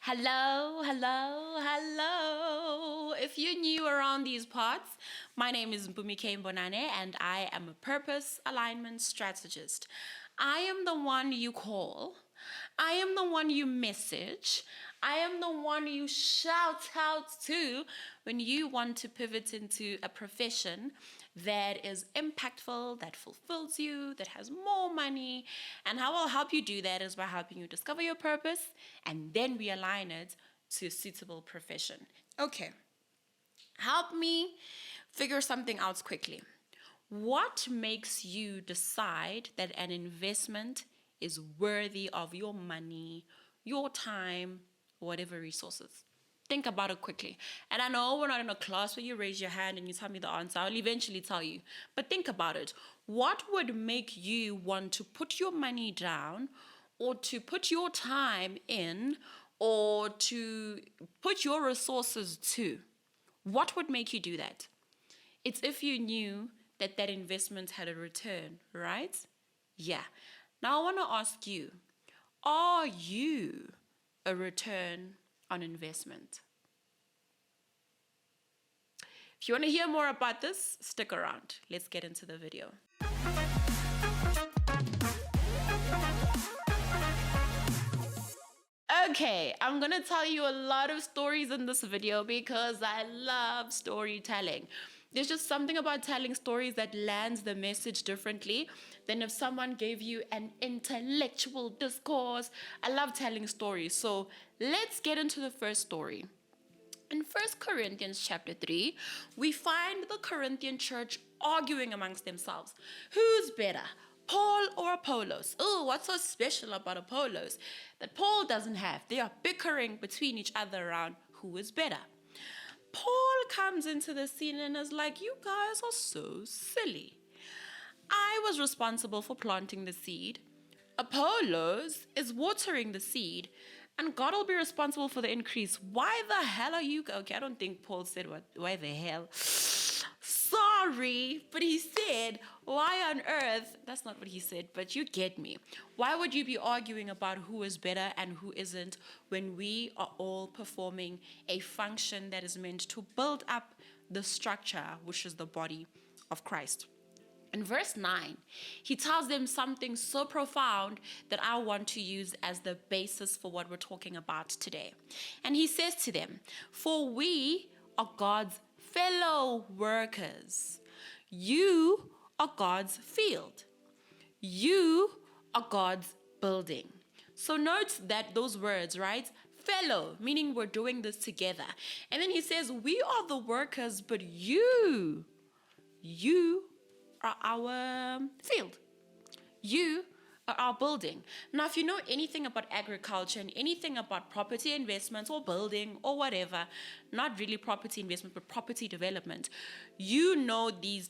Hello, hello, hello. If you're new around these parts, my name is Mbonane and I am a Purpose Alignment Strategist. I am the one you call. I am the one you message. I am the one you shout out to when you want to pivot into a profession that is impactful, that fulfills you, that has more money. And how I'll help you do that is by helping you discover your purpose and then realign it to a suitable profession. Okay, help me figure something out quickly. What makes you decide that an investment is worthy of your money, your time, whatever resources? Think about it quickly. And I know we're not in a class where you raise your hand and you tell me the answer. I'll eventually tell you. But think about it. What would make you want to put your money down or to put your time in or to put your resources to? What would make you do that? It's if you knew that that investment had a return, right? Yeah. Now I want to ask you, are you a return on investment? If you want to hear more about this, stick around. Let's get into the video. Okay, I'm going to tell you a lot of stories in this video because I love storytelling. There's just something about telling stories that lands the message differently than if someone gave you an intellectual discourse. I love telling stories. So let's get into the first story. In 1 Corinthians chapter 3, we find the Corinthian church arguing amongst themselves. Who's better, Paul or Apollos? Oh, what's so special about Apollos that Paul doesn't have? They are bickering between each other around who is better. Paul comes into the scene and is like, you guys are so silly. I was responsible for planting the seed. Apollos is watering the seed. And God will be responsible for the increase. Why the hell are you... Okay, I don't think Paul said why the hell. Sorry, but he said, why on earth? That's not what he said, but you get me. Why would you be arguing about who is better and who isn't when we are all performing a function that is meant to build up the structure, which is the body of Christ? In verse 9, he tells them something so profound that I want to use as the basis for what we're talking about today. And he says to them, for we are God's fellow workers. You are God's field. You are God's building. So note that those words, right? Fellow, meaning we're doing this together. And then he says, we are the workers, but you are our field. You are our building. Now, if you know anything about agriculture and anything about property investments or building or whatever, not really property investment, but property development, you know these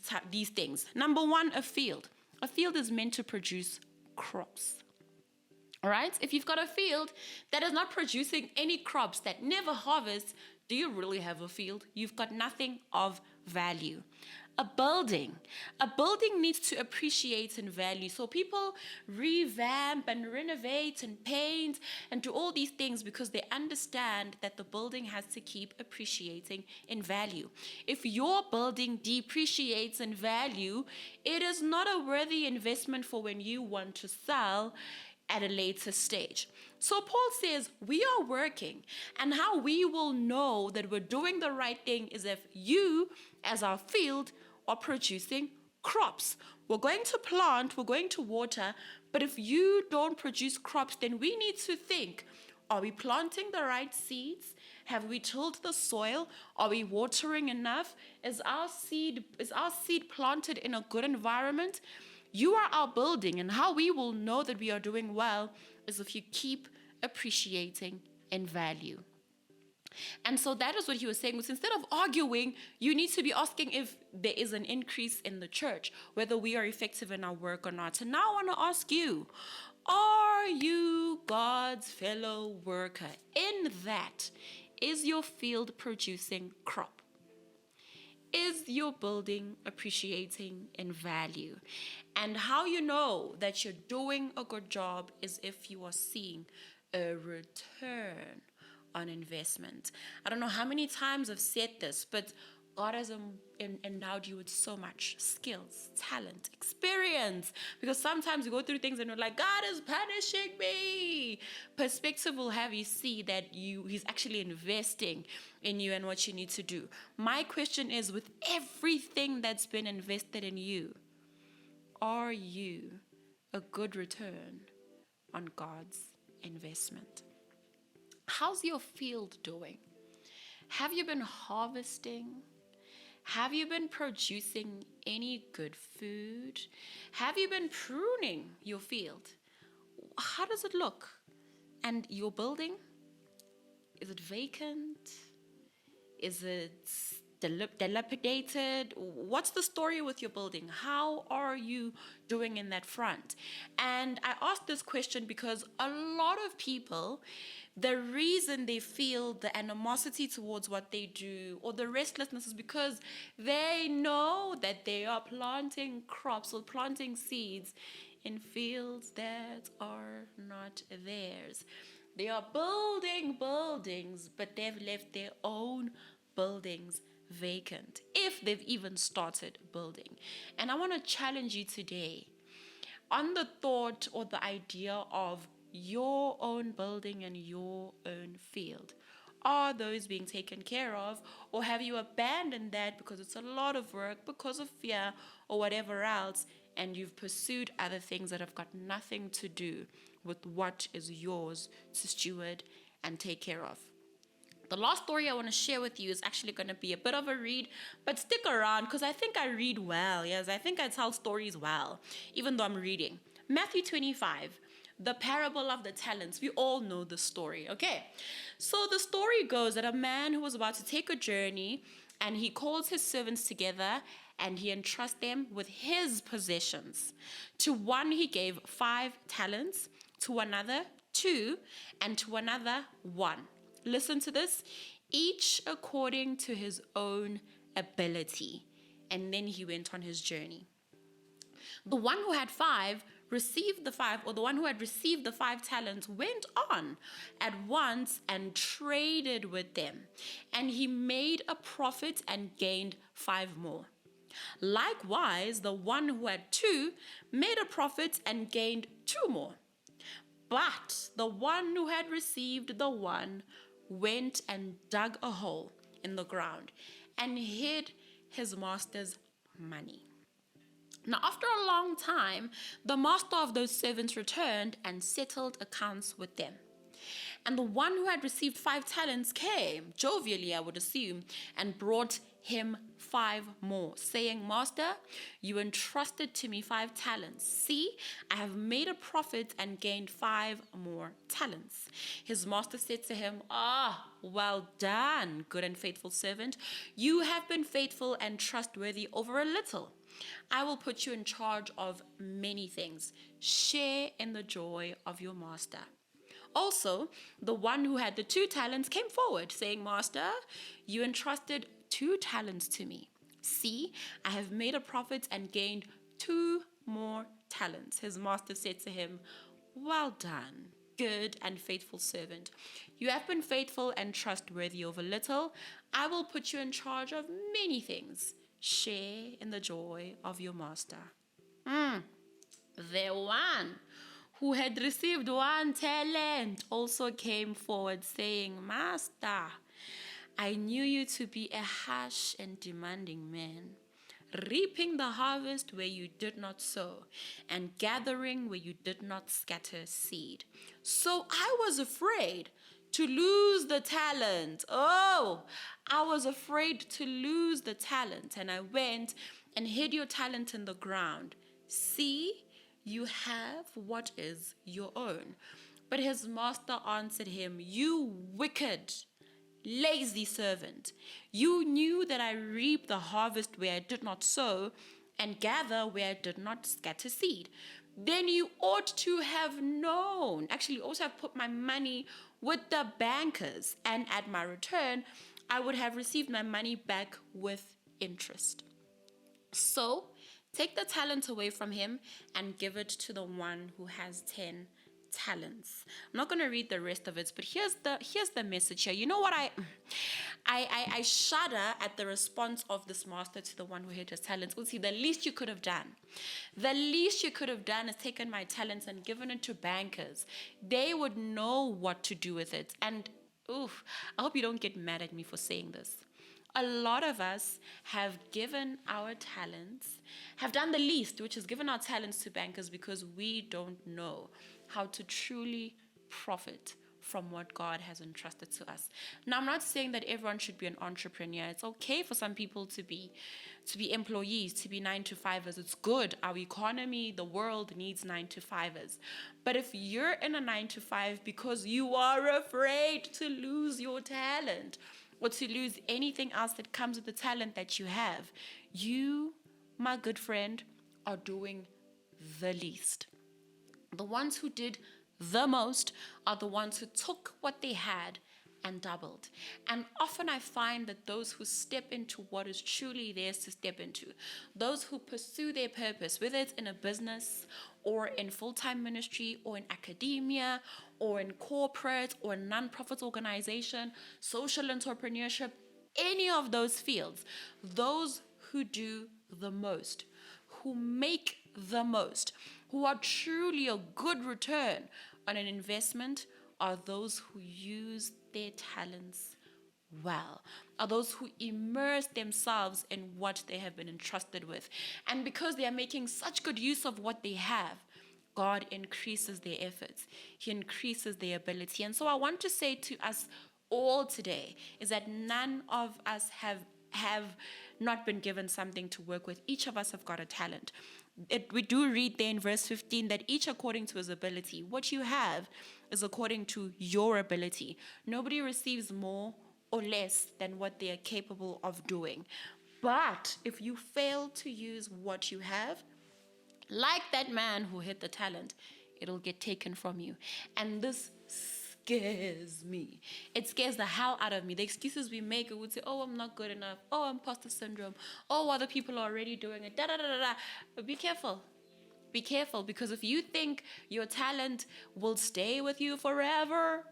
things. Number one, a field. A field is meant to produce crops. All right? If you've got a field that is not producing any crops, that never harvests, do you really have a field? You've got nothing of value. A building needs to appreciate in value. So people revamp and renovate and paint and do all these things because they understand that the building has to keep appreciating in value. If your building depreciates in value, it is not a worthy investment for when you want to sell at a later stage. So Paul says we are working, and how we will know that we're doing the right thing is if you, as our field, are producing crops. We're going to plant, we're going to water, but if you don't produce crops, then we need to think, are we planting the right seeds? Have we tilled the soil? Are we watering enough? Is our seed planted in a good environment? You are our building, and how we will know that we are doing well is if you keep appreciating in value. And so that is what he was saying, was instead of arguing, you need to be asking if there is an increase in the church, whether we are effective in our work or not. And now I want to ask you, are you God's fellow worker? In that, is your field producing crop? Is your building appreciating in value? And how you know that you're doing a good job is if you are seeing a return on investment. I don't know how many times I've said this, but God has endowed you with so much skills, talent, experience. Because sometimes you go through things and you're like, God is punishing me. Perspective will have you see that He's actually investing in you and what you need to do. My question is, with everything that's been invested in you, are you a good return on God's investment? How's your field doing? Have you been harvesting? Have you been producing any good food? Have you been pruning your field? How does it look? And your building? Is it vacant? Is it dilapidated? What's the story with your building? How are you doing in that front? And I ask this question because a lot of people, the reason they feel the animosity towards what they do or the restlessness is because they know that they are planting crops or planting seeds in fields that are not theirs. They are building buildings, but they've left their own buildings vacant, if they've even started building. And I want to challenge you today on the thought or the idea of your own building and your own field. Are those being taken care of, or have you abandoned that because it's a lot of work, because of fear or whatever else, and you've pursued other things that have got nothing to do with what is yours to steward and take care of? The last story I want to share with you is actually going to be a bit of a read, but stick around because I think I read well. Yes, I think I tell stories well, even though I'm reading. Matthew 25, the parable of the talents. We all know the story, okay? So the story goes that a man who was about to take a journey, and he calls his servants together and he entrusts them with his possessions. To one he gave 5 talents, to another 2, and to another 1. Listen to this. Each according to his own ability. And then he went on his journey. The one who had 5 received the 5, or the one who had received the 5 talents went on at once and traded with them. And he made a profit and gained 5 more. Likewise, the one who had 2 made a profit and gained 2 more. But the one who had received the 1 went and dug a hole in the ground and hid his master's money. Now, after a long time, the master of those servants returned and settled accounts with them. And the one who had received 5 talents came, jovially I would assume, and brought him 5 more, saying, Master, you entrusted to me 5 talents. See, I have made a profit and gained 5 more talents. His master said to him, well done, good and faithful servant. You have been faithful and trustworthy over a little. I will put you in charge of many things. Share in the joy of your master. Also, the one who had the 2 talents came forward, saying, Master, you entrusted 2 talents to me. See, I have made a profit and gained 2 more talents. His master said to him, well done, good and faithful servant. You have been faithful and trustworthy over little. I will put you in charge of many things. Share in the joy of your master. The one who had received 1 talent also came forward, saying, Master, I knew you to be a harsh and demanding man, reaping the harvest where you did not sow, and gathering where you did not scatter seed. So I was afraid to lose the talent. I was afraid to lose the talent, and I went and hid your talent in the ground. See, you have what is your own. But his master answered him, you wicked, lazy servant. You knew that I reap the harvest where I did not sow and gather where I did not scatter seed. Then you ought to have known. Actually, also have put my money with the bankers, and at my return, I would have received my money back with interest. So take the talent away from him and give it to the one who has 10 talents. I'm not going to read the rest of it, but here's the message here. You know what I shudder at the response of this master to the one who hid his talents. Well, see, the least you could have done is taken my talents and given it to bankers. They would know what to do with it. And I hope you don't get mad at me for saying this. A lot of us have given our talents, have done the least, which is given our talents to bankers because we don't know how to truly profit from what God has entrusted to us. Now, I'm not saying that everyone should be an entrepreneur. It's okay for some people to be employees, to be 9-to-5ers. It's good. Our economy, the world needs 9-to-5ers. But if you're in a 9-to-5 because you are afraid to lose your talent, or to lose anything else that comes with the talent that you have, you, my good friend, are doing the least. The ones who did the most are the ones who took what they had and doubled. And often I find that those who step into what is truly theirs to step into, those who pursue their purpose, whether it's in a business or in full-time ministry or in academia or in corporate or non-profit organization, social entrepreneurship, any of those fields, those who do the most, who make the most, who are truly a good return on an investment, are those who use their talents well, are those who immerse themselves in what they have been entrusted with. And because they are making such good use of what they have, God increases their efforts. He increases their ability. And so I want to say to us all today is that none of us have not been given something to work with. Each of us have got a talent. We do read there in verse 15 that each according to his ability. What you have is according to your ability. Nobody receives more or less than what they are capable of doing. But if you fail to use what you have, like that man who hid the talent, it'll get taken from you. And this scares me. It scares the hell out of me. The excuses we make, it would say, oh, I'm not good enough. Oh, imposter syndrome. Oh, other people are already doing it. Da, da, da, da, da. But be careful. Be careful, because if you think your talent will stay with you forever,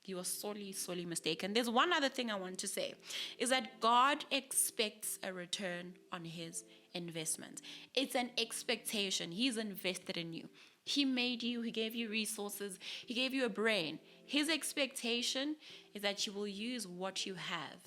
you are sorely mistaken. There's one other thing I want to say, is that God expects a return on his investment. It's an expectation. He's invested in you. He made you. He gave you resources. He gave you a brain. His expectation is that you will use what you have.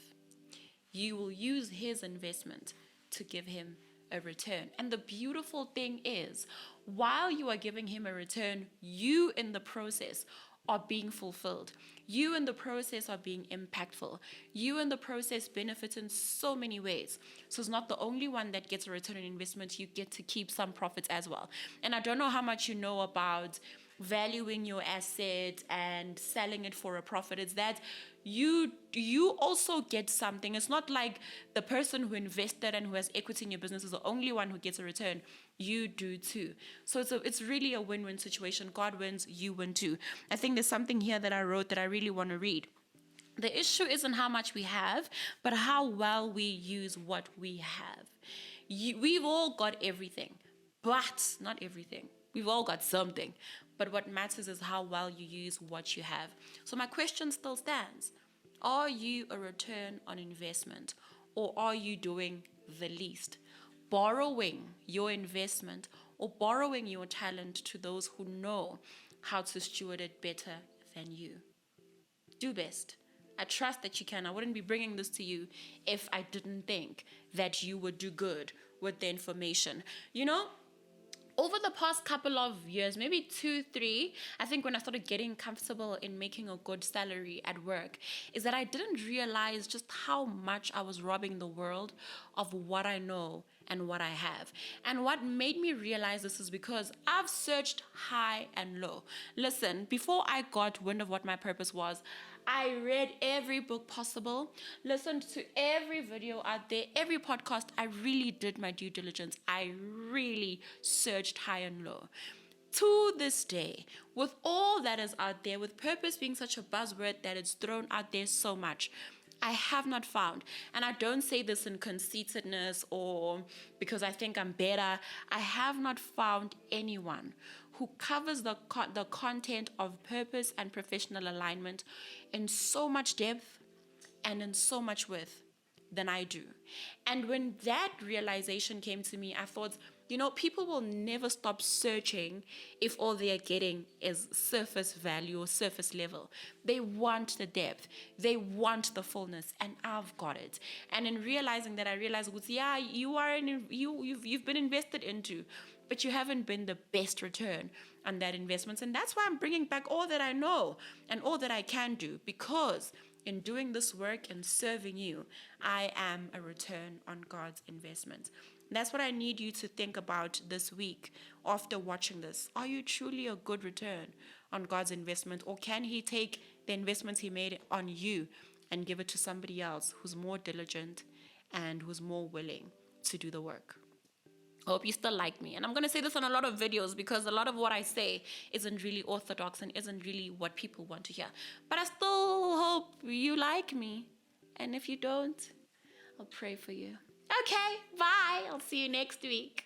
You will use his investment to give him a return. And the beautiful thing is, while you are giving him a return, you in the process are being fulfilled. You in the process are being impactful. You in the process benefit in so many ways. So it's not the only one that gets a return on investment. You get to keep some profits as well. And I don't know how much you know about valuing your asset and selling it for a profit. It's that you also get something. It's not like the person who invested and who has equity in your business is the only one who gets a return. You do too. So it's really a win-win situation. God wins, you win too. I think there's something here that I wrote that I really want to read. The issue isn't how much we have, but how well we use what we have. We've all got everything, but not everything. We've all got something. But what matters is how well you use what you have. So my question still stands. Are you a return on investment, or are you doing the least? Borrowing your investment or borrowing your talent to those who know how to steward it better than you. Do best. I trust that you can. I wouldn't be bringing this to you if I didn't think that you would do good with the information. You know, over the past couple of years, maybe 2, 3, I think when I started getting comfortable in making a good salary at work, is that I didn't realize just how much I was robbing the world of what I know and what I have. And what made me realize this is because I've searched high and low. Listen, before I got wind of what my purpose was, I read every book possible, listened to every video out there, every podcast. I really did my due diligence. I really searched high and low. To this day, with all that is out there, with purpose being such a buzzword that it's thrown out there so much, I have not found, and I don't say this in conceitedness or because I think I'm better, I have not found anyone who covers the content of purpose and professional alignment in so much depth and in so much width than I do. And when that realization came to me, I thought, people will never stop searching if all they are getting is surface value or surface level. They want the depth. They want the fullness, and I've got it. And in realizing that, I realized, yeah, you've been invested into, but you haven't been the best return on that investment. And that's why I'm bringing back all that I know and all that I can do, because in doing this work and serving you, I am a return on God's investment. That's what I need you to think about this week after watching this. Are you truly a good return on God's investment, or can He take the investments He made on you and give it to somebody else who's more diligent and who's more willing to do the work? I hope you still like me. And I'm going to say this on a lot of videos, because a lot of what I say isn't really orthodox and isn't really what people want to hear. But I still hope you like me. And if you don't, I'll pray for you. Okay, bye. I'll see you next week.